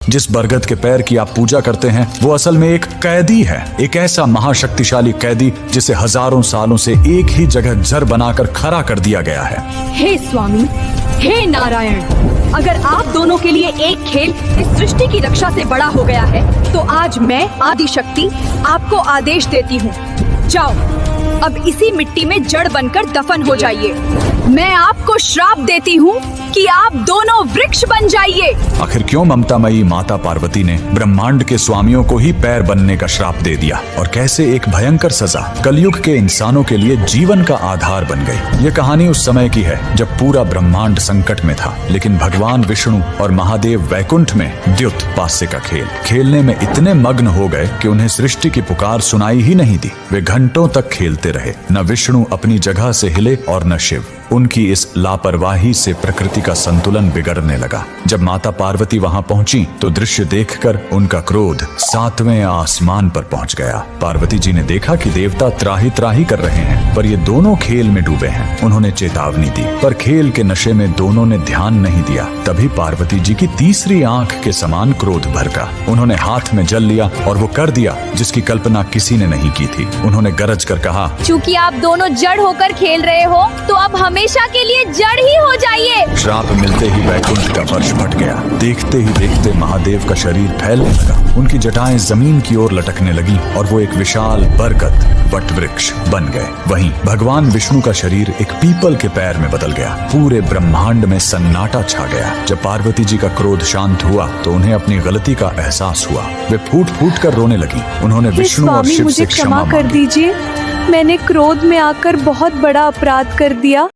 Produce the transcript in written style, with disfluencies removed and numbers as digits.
जिस बरगद के पैर की आप पूजा करते हैं वो असल में एक कैदी है, एक ऐसा महाशक्तिशाली कैदी जिसे हजारों सालों से एक ही जगह जर बनाकर खड़ा कर दिया गया है। हे स्वामी, हे नारायण, अगर आप दोनों के लिए एक खेल इस सृष्टि की रक्षा से बड़ा हो गया है तो आज मैं आदिशक्ति आपको आदेश देती हूँ, जाओ अब इसी मिट्टी में जड़ बनकर दफन हो जाइए। मैं आपको श्राप देती हूँ कि आप दोनों वृक्ष बन जाइए। आखिर क्यों ममतामयी माता पार्वती ने ब्रह्मांड के स्वामियों को ही पैर बनने का श्राप दे दिया और कैसे एक भयंकर सजा कलयुग के इंसानों के लिए जीवन का आधार बन गई। ये कहानी उस समय की है जब पूरा ब्रह्मांड संकट में था, लेकिन भगवान विष्णु और महादेव वैकुंठ में द्युत पास्य का खेल खेलने में इतने मग्न हो गए कि उन्हें सृष्टि की पुकार सुनाई ही नहीं दी। वे घंटों तक खेलते रहे, न विष्णु अपनी जगह से हिले और न शिव। उनकी इस लापरवाही से प्रकृति का संतुलन बिगड़ने लगा। जब माता पार्वती वहां पहुंची तो दृश्य देखकर उनका क्रोध 7वें आसमान पर पहुंच गया। पार्वती जी ने देखा कि देवता त्राही त्राही कर रहे हैं, पर ये दोनों खेल में डूबे हैं। उन्होंने चेतावनी दी, पर खेल के नशे में दोनों ने ध्यान नहीं दिया। तभी पार्वती जी की तीसरी आंख के समान क्रोध भड़का। उन्होंने हाथ में जल लिया और वो कर दिया जिसकी कल्पना किसी ने नहीं की थी। उन्होंने गरज कर कहा, चूंकि आप दोनों जड़ होकर खेल रहे हो तो अब हमेशा के लिए जड़ ही हो जाइए। श्राप मिलते ही वैकुंठ का फर्श फट गया। देखते ही देखते महादेव का शरीर फैलने लगा, उनकी जटाएं जमीन की ओर लटकने लगी और वो एक विशाल बरगद वट वृक्ष बन गए। वहीं भगवान विष्णु का शरीर एक पीपल के पैर में बदल गया। पूरे ब्रह्मांड में सन्नाटा छा गया। जब पार्वती जी का क्रोध शांत हुआ तो उन्हें अपनी गलती का एहसास हुआ। वे फूट फूट कर रोने लगी। उन्होंने विष्णु और शिव से क्षमा कर दीजिए, मैंने क्रोध में आकर बहुत बड़ा अपराध कर दिया।